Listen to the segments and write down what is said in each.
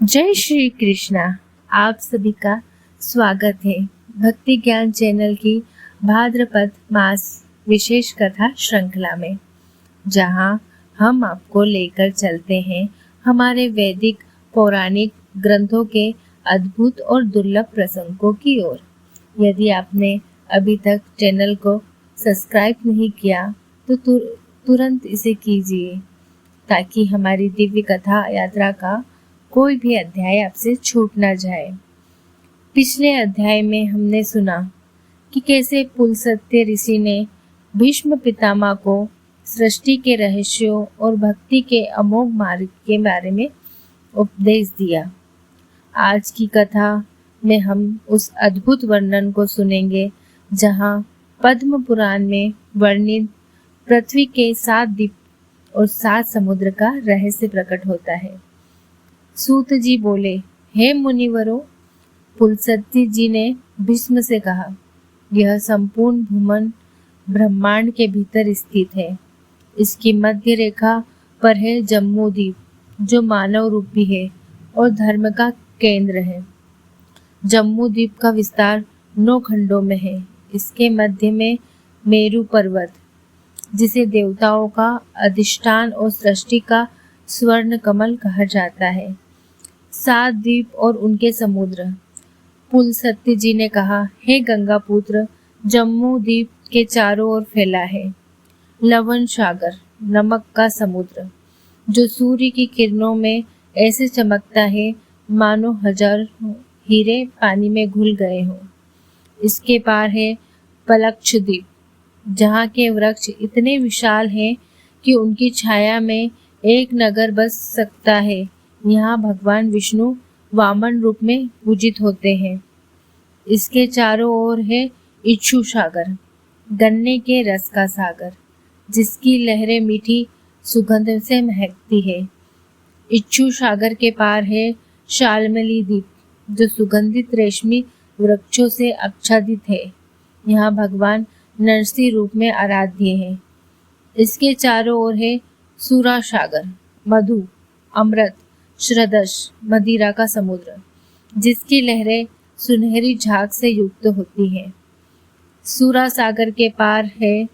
जय श्री कृष्णा। आप सभी का स्वागत है भक्ति ज्ञान चैनल की भाद्रपद मास विशेष कथा श्रृंखला में, जहां हम आपको लेकर चलते हैं हमारे वैदिक पौराणिक ग्रंथों के अद्भुत और दुर्लभ प्रसंगों की ओर। यदि आपने अभी तक चैनल को सब्सक्राइब नहीं किया तो तुरंत इसे कीजिए, ताकि हमारी दिव्य कथा यात्रा का कोई भी अध्याय आपसे छूट न जाए। पिछले अध्याय में हमने सुना कि कैसे पुलस्त्य ऋषि ने भीष्म पितामह को सृष्टि के रहस्यों और भक्ति के अमोघ मार्ग के बारे में उपदेश दिया। आज की कथा में हम उस अद्भुत वर्णन को सुनेंगे जहां पद्म पुराण में वर्णित पृथ्वी के 7 द्वीप और 7 समुद्र का रहस्य प्रकट होता है। सूत जी बोले, हे मुनिवरों, पुलस्त्य जी ने भीष्म से कहा, यह संपूर्ण भूमन ब्रह्मांड के भीतर स्थित है। इसकी मध्य रेखा पर है जम्मू द्वीप, जो मानव रूपी है और धर्म का केंद्र है। जम्मू द्वीप का विस्तार 9 खंडों में है। इसके मध्य में मेरु पर्वत, जिसे देवताओं का अधिष्ठान और सृष्टि का स्वर्ण कमल कहा जाता है। 7 द्वीप और उनके समुद्र। पुलस्त्य जी ने कहा, हे गंगा पुत्र, जम्मू द्वीप के चारों ओर फैला है लवण सागर, नमक का समुद्र, जो सूर्य की किरणों में ऐसे चमकता है मानो 1000 हीरे पानी में घुल गए हों। इसके पार है पलक्ष द्वीप, जहाँ के वृक्ष इतने विशाल हैं कि उनकी छाया में एक नगर बस सकता है। यहाँ भगवान विष्णु वामन रूप में पूजित होते हैं। इसके चारों ओर है इक्षु सागर, गन्ने के रस का सागर, जिसकी लहरें मीठी सुगंध से महकती है। इक्षु सागर के पार है शाल्मली द्वीप, जो सुगंधित रेशमी वृक्षों से आच्छादित है। यहाँ भगवान नरसिंह रूप में आराध्य है। इसके चारों ओर है सूरा सागर, मधु, अमृत, श्रदश, मदिरा का समुद्र, जिसकी लहरें सुनहरी झाग से युक्त होती हैं। सूरा सागर के पार है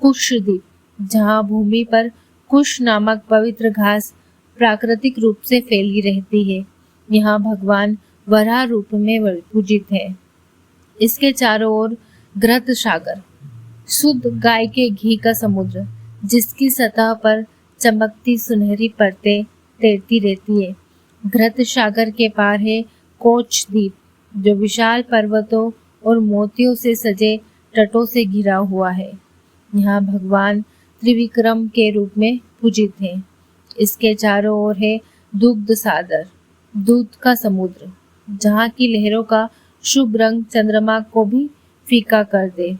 कुश द्वीप, जहाँ भूमि पर कुश नामक पवित्र घास प्राकृतिक रूप से फैली रहती है। यहाँ भगवान वराह रूप में पूजित है। इसके चारों ओर घृत सागर, शुद्ध गाय के घी का समुद्र, जिसकी सतह पर चमकती सुनहरी परतें तैरती रहती है। घृत सागर के पार है कोच द्वीप, जो विशाल पर्वतों और मोतियों से सजे तटों से घिरा हुआ है। यहाँ भगवान त्रिविक्रम के रूप में पूजित हैं। इसके चारों ओर है दुग्ध सागर, दूध का समुद्र, जहाँ की लहरों का शुभ रंग चंद्रमा को भी फीका कर दे।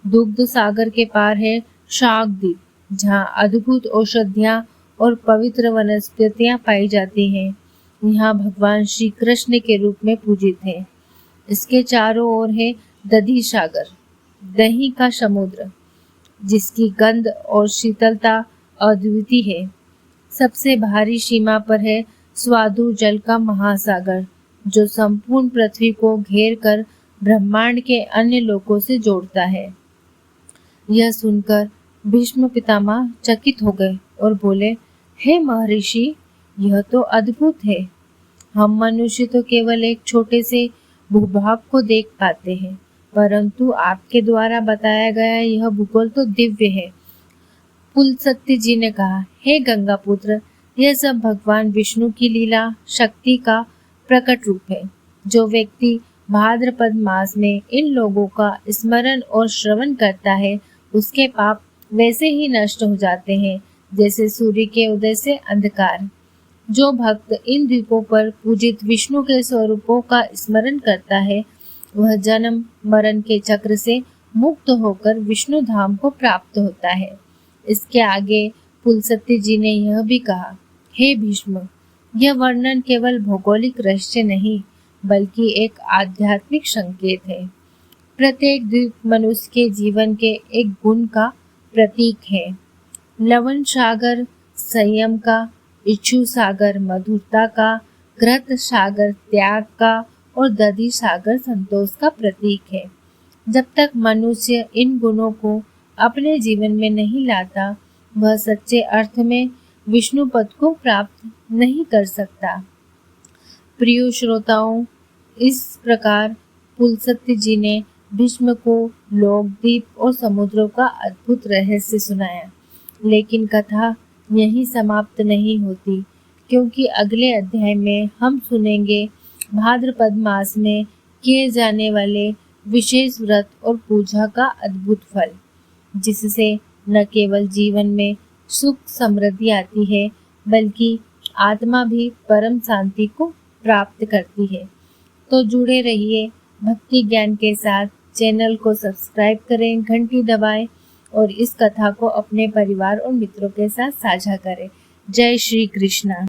दुग्ध सागर के पार है शाक द्वीप, जहाँ अद्भुत औषधियाँ और पवित्र वनस्पतियाँ पाई जाती हैं। यहाँ भगवान श्री कृष्ण के रूप में पूजित हैं। इसके चारों ओर है दधी सागर, दही का समुद्र, जिसकी गंध और शीतलता अद्वितीय है। सबसे बाहरी सीमा पर है स्वादु जल का महासागर, जो संपूर्ण पृथ्वी को घेर कर ब्रह्मांड के अन्य लोकों से जोड़ता है। यह सुनकर भीष्म पितामह चकित हो गए और बोले, हे महर्षि, यह तो अद्भुत है। हम मनुष्य तो केवल एक छोटे से भूभाग को देख पाते हैं, परंतु आपके द्वारा बताया गया यह भूगोल तो दिव्य है। पुलस्त्य जी ने कहा, हे गंगा पुत्र, यह सब भगवान विष्णु की लीला शक्ति का प्रकट रूप है। जो व्यक्ति भाद्रपद मास में इन लोगों का स्मरण और श्रवण करता है, उसके पाप वैसे ही नष्ट हो जाते हैं जैसे सूर्य के उदय से अंधकार। जो भक्त इन द्वीपों पर पूजित विष्णु के स्वरूपों का स्मरण करता है, वह जन्म मरण के चक्र से मुक्त होकर विष्णु धाम को प्राप्त होता है। इसके आगे पुलस्त्य जी ने यह भी कहा, हे भीष्म, यह वर्णन केवल भौगोलिक रहस्य नहीं, बल्कि एक आध्यात्मिक संकेत है। प्रत्येक द्वीप मनुष्य के जीवन के एक गुण का प्रतीक है। लवण सागर संयम का, इक्षु सागर मधुरता का, घृत सागर त्याग का और दधि सागर संतोष का प्रतीक है। जब तक मनुष्य इन गुणों को अपने जीवन में नहीं लाता, वह सच्चे अर्थ में विष्णु पद को प्राप्त नहीं कर सकता। प्रिय श्रोताओं, इस प्रकार पुलसत्य जी ने भीष्म को लोकदीप और समुद्रों का अद्भुत रहस्य सुनाया। लेकिन कथा यहीं समाप्त नहीं होती, क्योंकि अगले अध्याय में हम सुनेंगे भाद्रपद मास में किए जाने वाले विशेष व्रत और पूजा का अद्भुत फल, जिससे न केवल जीवन में सुख समृद्धि आती है, बल्कि आत्मा भी परम शांति को प्राप्त करती है। तो जुड़े रहिए भक्ति ज्ञान के साथ। चैनल को सब्सक्राइब करें, घंटी दबाएं और इस कथा को अपने परिवार और मित्रों के साथ साझा करें। जय श्री कृष्णा।